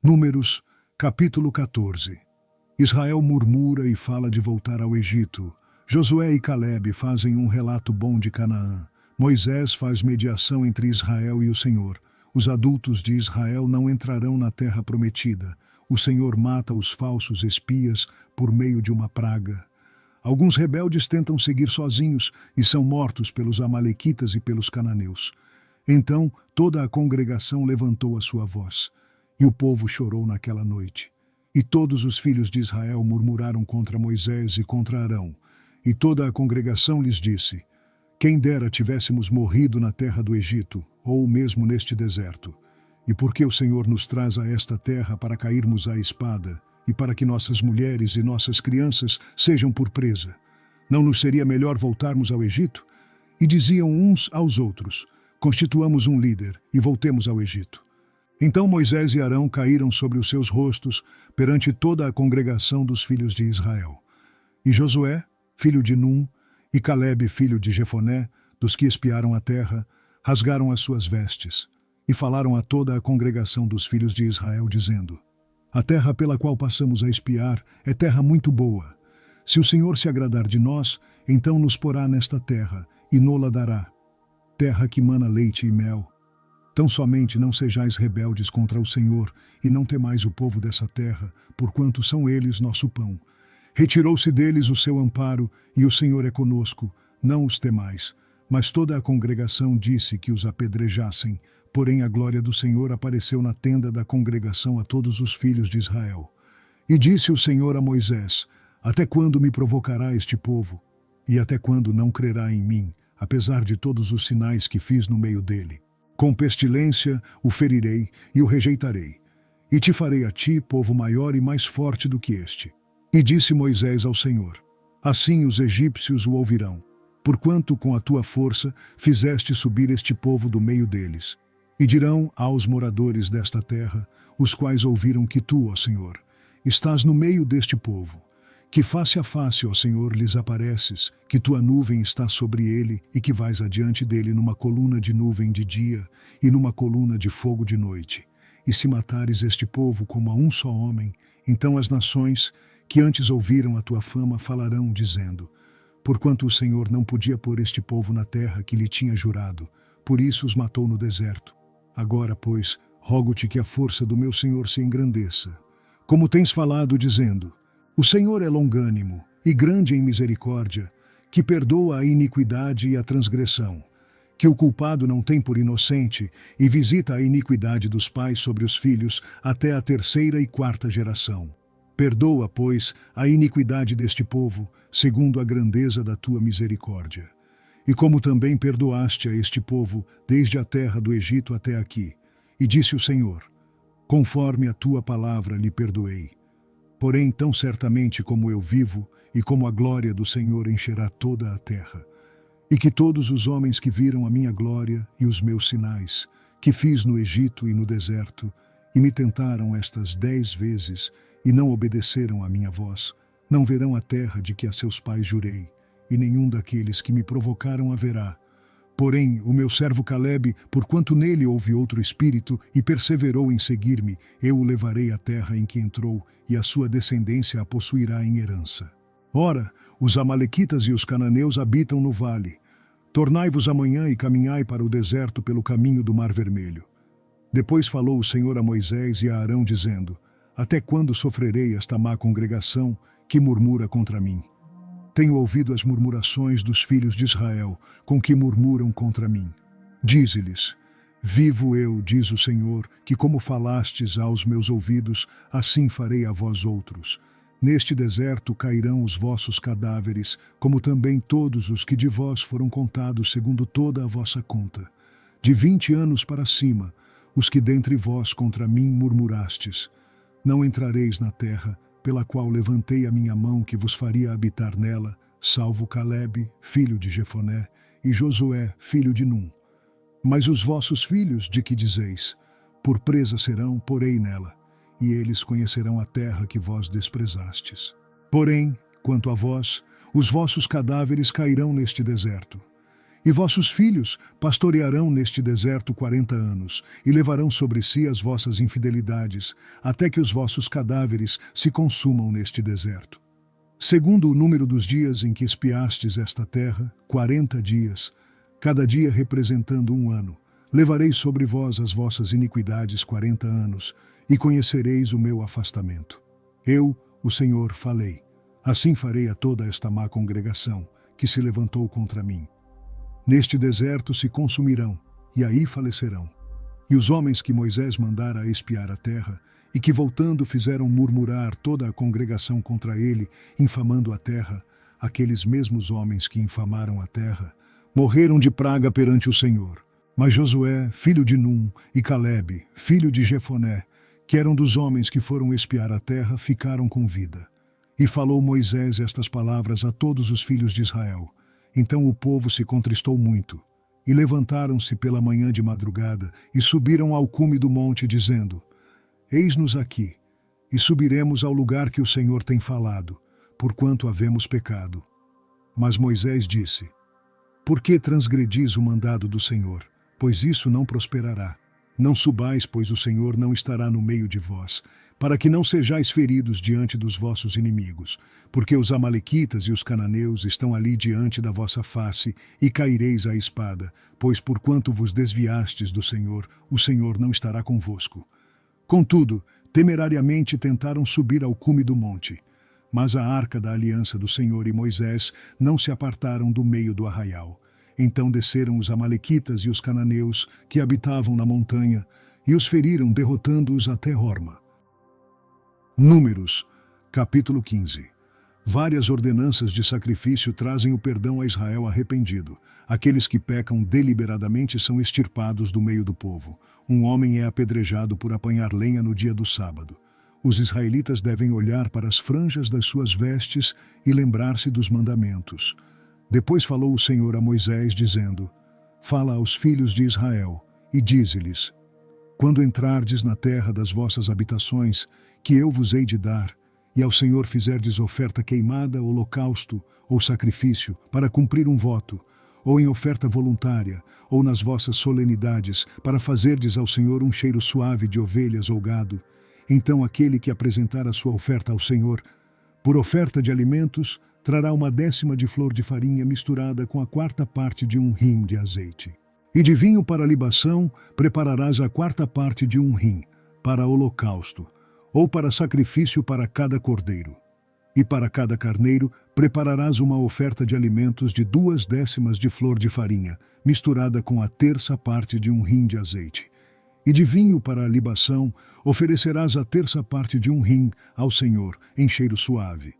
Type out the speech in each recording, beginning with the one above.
Números, capítulo 14. Israel murmura e fala de voltar ao Egito. Josué e Calebe fazem um relato bom de Canaã. Moisés faz mediação entre Israel e o Senhor. Os adultos de Israel não entrarão na terra prometida. O Senhor mata os falsos espias por meio de uma praga. Alguns rebeldes tentam seguir sozinhos e são mortos pelos amalequitas e pelos cananeus. Então toda a congregação levantou a sua voz. E o povo chorou naquela noite. E todos os filhos de Israel murmuraram contra Moisés e contra Arão. E toda a congregação lhes disse: quem dera tivéssemos morrido na terra do Egito, ou mesmo neste deserto. E por que o Senhor nos traz a esta terra para cairmos à espada, e para que nossas mulheres e nossas crianças sejam por presa? Não nos seria melhor voltarmos ao Egito? E diziam uns aos outros: constituamos um líder e voltemos ao Egito. Então Moisés e Arão caíram sobre os seus rostos perante toda a congregação dos filhos de Israel. E Josué, filho de Num, e Calebe, filho de Jefoné, dos que espiaram a terra, rasgaram as suas vestes, e falaram a toda a congregação dos filhos de Israel, dizendo: a terra pela qual passamos a espiar é terra muito boa. Se o Senhor se agradar de nós, então nos porá nesta terra, e nola dará, terra que mana leite e mel. Tão somente não sejais rebeldes contra o Senhor, e não temais o povo dessa terra, porquanto são eles nosso pão. Retirou-se deles o seu amparo, e o Senhor é conosco, não os temais. Mas toda a congregação disse que os apedrejassem, porém a glória do Senhor apareceu na tenda da congregação a todos os filhos de Israel. E disse o Senhor a Moisés: até quando me provocará este povo? E até quando não crerá em mim, apesar de todos os sinais que fiz no meio dele? Com pestilência o ferirei e o rejeitarei. E te farei a ti povo maior e mais forte do que este. E disse Moisés ao Senhor: assim os egípcios o ouvirão, porquanto com a tua força fizeste subir este povo do meio deles. E dirão aos moradores desta terra, os quais ouviram que tu, ó Senhor, estás no meio deste povo, que face a face, ó Senhor, lhes apareces, que tua nuvem está sobre ele e que vais adiante dele numa coluna de nuvem de dia e numa coluna de fogo de noite. E se matares este povo como a um só homem, então as nações que antes ouviram a tua fama falarão, dizendo: porquanto o Senhor não podia pôr este povo na terra que lhe tinha jurado, por isso os matou no deserto. Agora, pois, rogo-te que a força do meu Senhor se engrandeça. Como tens falado, dizendo: o Senhor é longânimo e grande em misericórdia, que perdoa a iniquidade e a transgressão, que o culpado não tem por inocente e visita a iniquidade dos pais sobre os filhos até a 3ª e 4ª geração. Perdoa, pois, a iniquidade deste povo, segundo a grandeza da tua misericórdia. E como também perdoaste a este povo, desde a terra do Egito até aqui. E disse o Senhor: conforme a tua palavra lhe perdoei. Porém, tão certamente como eu vivo, e como a glória do Senhor encherá toda a terra, e que todos os homens que viram a minha glória e os meus sinais, que fiz no Egito e no deserto, e me tentaram estas 10 vezes, e não obedeceram à minha voz, não verão a terra de que a seus pais jurei, e nenhum daqueles que me provocaram haverá. Porém, o meu servo Calebe, porquanto nele houve outro espírito, e perseverou em seguir-me, eu o levarei à terra em que entrou, e a sua descendência a possuirá em herança. Ora, os amalequitas e os cananeus habitam no vale. Tornai-vos amanhã e caminhai para o deserto pelo caminho do Mar Vermelho. Depois falou o Senhor a Moisés e a Arão, dizendo: até quando sofrerei esta má congregação que murmura contra mim? Tenho ouvido as murmurações dos filhos de Israel, com que murmuram contra mim. Dize-lhes: vivo eu, diz o Senhor, que como falastes aos meus ouvidos, assim farei a vós outros. Neste deserto cairão os vossos cadáveres, como também todos os que de vós foram contados segundo toda a vossa conta. De 20 anos para cima, os que dentre vós contra mim murmurastes. Não entrareis na terra, pela qual levantei a minha mão que vos faria habitar nela, salvo Calebe, filho de Jefoné, e Josué, filho de Num. Mas os vossos filhos, de que dizeis: por presa serão, porei nela, e eles conhecerão a terra que vós desprezastes. Porém, quanto a vós, os vossos cadáveres cairão neste deserto. E vossos filhos pastorearão neste deserto 40 anos, e levarão sobre si as vossas infidelidades, até que os vossos cadáveres se consumam neste deserto. Segundo o número dos dias em que espiastes esta terra, 40 dias, cada dia representando um ano, levarei sobre vós as vossas iniquidades 40 anos, e conhecereis o meu afastamento. Eu, o Senhor, falei. Assim farei a toda esta má congregação, que se levantou contra mim. Neste deserto se consumirão, e aí falecerão. E os homens que Moisés mandara a espiar a terra, e que voltando fizeram murmurar toda a congregação contra ele, infamando a terra, aqueles mesmos homens que infamaram a terra, morreram de praga perante o Senhor. Mas Josué, filho de Num, e Calebe, filho de Jefoné, que eram dos homens que foram espiar a terra, ficaram com vida. E falou Moisés estas palavras a todos os filhos de Israel. Então o povo se contristou muito, e levantaram-se pela manhã de madrugada, e subiram ao cume do monte, dizendo: Eis-nos aqui, e subiremos ao lugar que o Senhor tem falado, porquanto havemos pecado. Mas Moisés disse: Por que transgredis o mandado do Senhor? Pois isso não prosperará. Não subais, pois o Senhor não estará no meio de vós, para que não sejais feridos diante dos vossos inimigos, porque os amalequitas e os cananeus estão ali diante da vossa face, e caireis à espada, pois porquanto vos desviastes do Senhor, o Senhor não estará convosco. Contudo, temerariamente tentaram subir ao cume do monte, mas a arca da aliança do Senhor e Moisés não se apartaram do meio do arraial. Então desceram os amalequitas e os cananeus que habitavam na montanha, e os feriram, derrotando-os até Horma. Números, capítulo 15. Várias ordenanças de sacrifício trazem o perdão a Israel arrependido. Aqueles que pecam deliberadamente são extirpados do meio do povo. Um homem é apedrejado por apanhar lenha no dia do sábado. Os israelitas devem olhar para as franjas das suas vestes e lembrar-se dos mandamentos. Depois falou o Senhor a Moisés, dizendo: Fala aos filhos de Israel, e dize-lhes: Quando entrardes na terra das vossas habitações, que eu vos hei de dar, e ao Senhor fizerdes oferta queimada, holocausto ou sacrifício, para cumprir um voto, ou em oferta voluntária, ou nas vossas solenidades, para fazerdes ao Senhor um cheiro suave de ovelhas ou gado, então aquele que apresentar a sua oferta ao Senhor, por oferta de alimentos, trará 1/10 de flor de farinha misturada com a 4ª parte de um rim de azeite. E de vinho para libação, prepararás a 4ª parte de um rim, para holocausto, ou para sacrifício para cada cordeiro. E para cada carneiro, prepararás uma oferta de alimentos de 2/10 de flor de farinha, misturada com a 1/3 parte de um rim de azeite. E de vinho para a libação, oferecerás a 1/3 parte de um rim ao Senhor, em cheiro suave.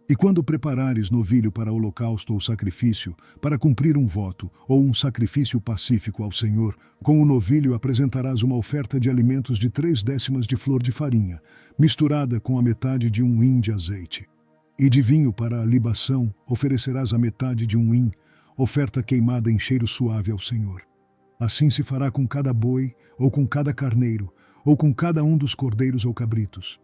E quando preparares novilho para holocausto ou sacrifício, para cumprir um voto ou um sacrifício pacífico ao Senhor, com o novilho apresentarás uma oferta de alimentos de 3/10 de flor de farinha, misturada com a metade de um hin de azeite. E de vinho para a libação oferecerás a metade de um hin, oferta queimada em cheiro suave ao Senhor. Assim se fará com cada boi, ou com cada carneiro, ou com cada um dos cordeiros ou cabritos.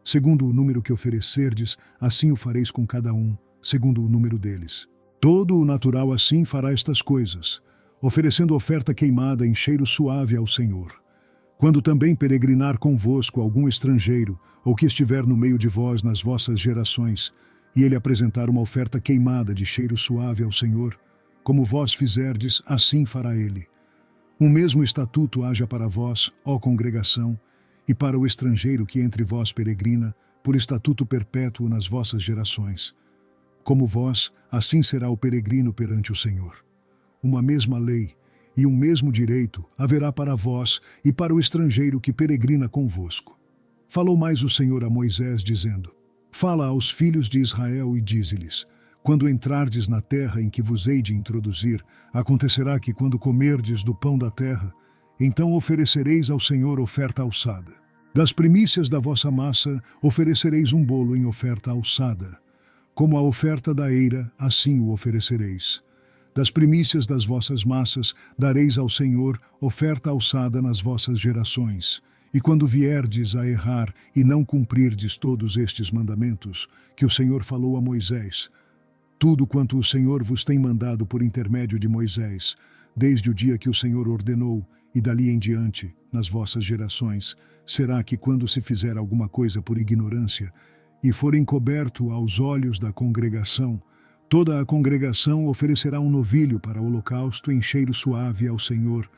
Segundo o número que oferecerdes, assim o fareis com cada um, segundo o número deles. Todo o natural assim fará estas coisas, oferecendo oferta queimada em cheiro suave ao Senhor. Quando também peregrinar convosco algum estrangeiro, ou que estiver no meio de vós nas vossas gerações, e ele apresentar uma oferta queimada de cheiro suave ao Senhor, como vós fizerdes, assim fará ele. Um mesmo estatuto haja para vós, ó congregação, e para o estrangeiro que entre vós peregrina, por estatuto perpétuo nas vossas gerações. Como vós, assim será o peregrino perante o Senhor. Uma mesma lei e um mesmo direito haverá para vós e para o estrangeiro que peregrina convosco. Falou mais o Senhor a Moisés, dizendo: Fala aos filhos de Israel e dize-lhes: Quando entrardes na terra em que vos hei de introduzir, acontecerá que quando comerdes do pão da terra, então oferecereis ao Senhor oferta alçada. Das primícias da vossa massa oferecereis um bolo em oferta alçada. Como a oferta da eira, assim o oferecereis. Das primícias das vossas massas dareis ao Senhor oferta alçada nas vossas gerações. E quando vierdes a errar e não cumprirdes todos estes mandamentos, que o Senhor falou a Moisés, tudo quanto o Senhor vos tem mandado por intermédio de Moisés, desde o dia que o Senhor ordenou, e dali em diante, nas vossas gerações, será que quando se fizer alguma coisa por ignorância, e for encoberto aos olhos da congregação, toda a congregação oferecerá um novilho para holocausto em cheiro suave ao Senhor,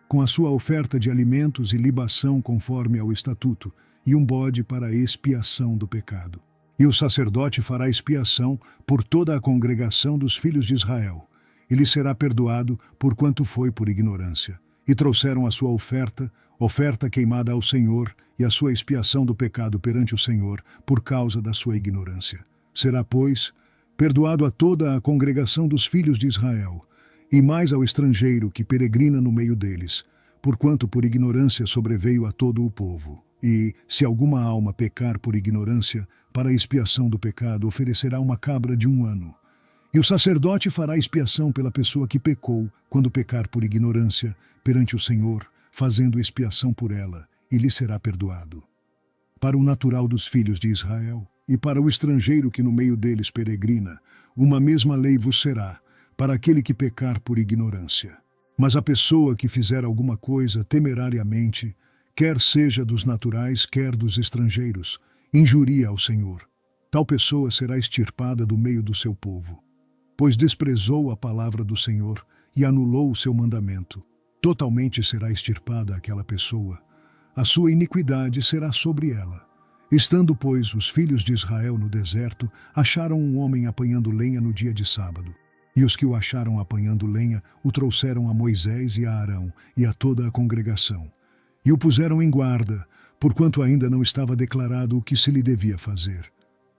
com a sua oferta de alimentos e libação conforme ao estatuto, e um bode para a expiação do pecado. E o sacerdote fará expiação por toda a congregação dos filhos de Israel, e lhe será perdoado por quanto foi por ignorância. E trouxeram a sua oferta queimada ao Senhor, e a sua expiação do pecado perante o Senhor, por causa da sua ignorância. Será, pois, perdoado a toda a congregação dos filhos de Israel, e mais ao estrangeiro que peregrina no meio deles, porquanto por ignorância sobreveio a todo o povo. E, se alguma alma pecar por ignorância, para a expiação do pecado oferecerá uma cabra de 1 ano. E o sacerdote fará expiação pela pessoa que pecou, quando pecar por ignorância, perante o Senhor, fazendo expiação por ela, e lhe será perdoado. Para o natural dos filhos de Israel, e para o estrangeiro que no meio deles peregrina, uma mesma lei vos será, para aquele que pecar por ignorância. Mas a pessoa que fizer alguma coisa temerariamente, quer seja dos naturais, quer dos estrangeiros, injuria ao Senhor. Tal pessoa será extirpada do meio do seu povo. Pois desprezou a palavra do Senhor e anulou o seu mandamento. Totalmente será extirpada aquela pessoa. A sua iniquidade será sobre ela. Estando, pois, os filhos de Israel no deserto, acharam um homem apanhando lenha no dia de sábado. E os que o acharam apanhando lenha o trouxeram a Moisés e a Arão e a toda a congregação. E o puseram em guarda, porquanto ainda não estava declarado o que se lhe devia fazer.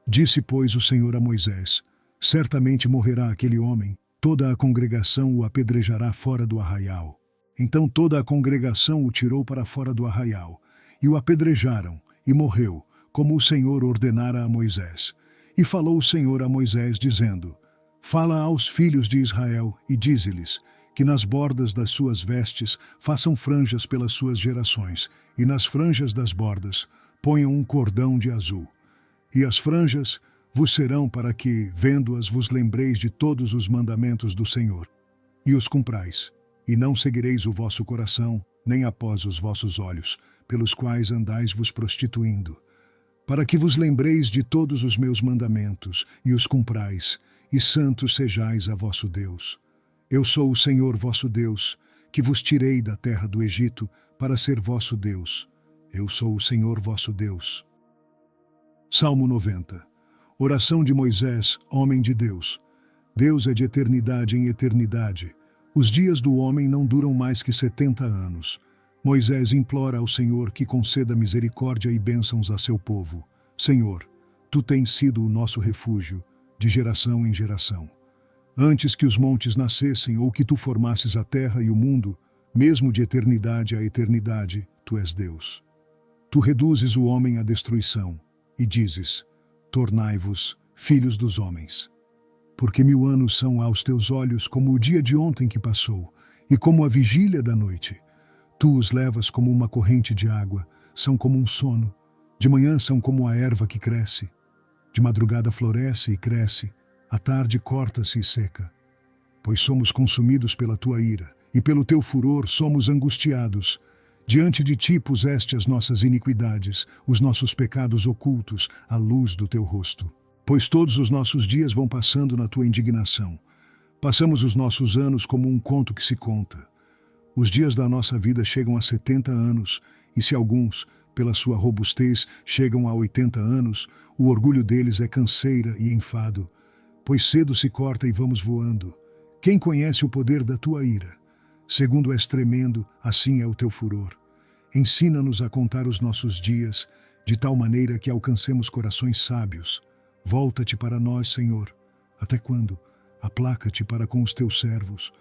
Disse, pois, o Senhor a Moisés: certamente morrerá aquele homem, toda a congregação o apedrejará fora do arraial. Então toda a congregação o tirou para fora do arraial, e o apedrejaram, e morreu, como o Senhor ordenara a Moisés. E falou o Senhor a Moisés, dizendo: fala aos filhos de Israel, e dize-lhes, que nas bordas das suas vestes façam franjas pelas suas gerações, e nas franjas das bordas ponham um cordão de azul. E as franjas vos serão para que, vendo-as, vos lembreis de todos os mandamentos do Senhor, e os cumprais, e não seguireis o vosso coração, nem após os vossos olhos, pelos quais andais vos prostituindo, para que vos lembreis de todos os meus mandamentos, e os cumprais, e santos sejais a vosso Deus. Eu sou o Senhor vosso Deus, que vos tirei da terra do Egito, para ser vosso Deus. Eu sou o Senhor vosso Deus. Salmo 90. Oração de Moisés, homem de Deus. Deus é de eternidade em eternidade. Os dias do homem não duram mais que 70 anos. Moisés implora ao Senhor que conceda misericórdia e bênçãos a seu povo. Senhor, tu tens sido o nosso refúgio, de geração em geração. Antes que os montes nascessem ou que tu formasses a terra e o mundo, mesmo de eternidade a eternidade, tu és Deus. Tu reduzes o homem à destruição e dizes: tornai-vos filhos dos homens. Porque 1000 anos são aos teus olhos como o dia de ontem que passou, e como a vigília da noite. Tu os levas como uma corrente de água, são como um sono. De manhã são como a erva que cresce. De madrugada floresce e cresce, à tarde corta-se e seca. Pois somos consumidos pela tua ira, e pelo teu furor somos angustiados. Diante de ti puseste as nossas iniquidades, os nossos pecados ocultos, à luz do teu rosto. Pois todos os nossos dias vão passando na tua indignação. Passamos os nossos anos como um conto que se conta. Os dias da nossa vida chegam a 70 anos, e se alguns, pela sua robustez, chegam a 80 anos, o orgulho deles é canseira e enfado. Pois cedo se corta e vamos voando. Quem conhece o poder da tua ira? Segundo és tremendo, assim é o teu furor. Ensina-nos a contar os nossos dias, de tal maneira que alcancemos corações sábios. Volta-te para nós, Senhor. Até quando? Aplaca-te para com os teus servos.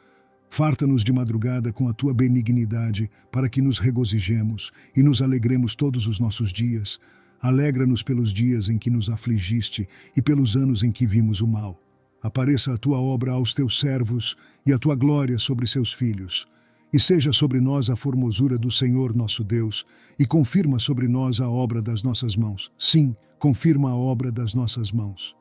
Farta-nos de madrugada com a tua benignidade, para que nos regozijemos e nos alegremos todos os nossos dias. Alegra-nos pelos dias em que nos afligiste e pelos anos em que vimos o mal. Apareça a tua obra aos teus servos e a tua glória sobre seus filhos. E seja sobre nós a formosura do Senhor nosso Deus, e confirma sobre nós a obra das nossas mãos. Sim, confirma a obra das nossas mãos.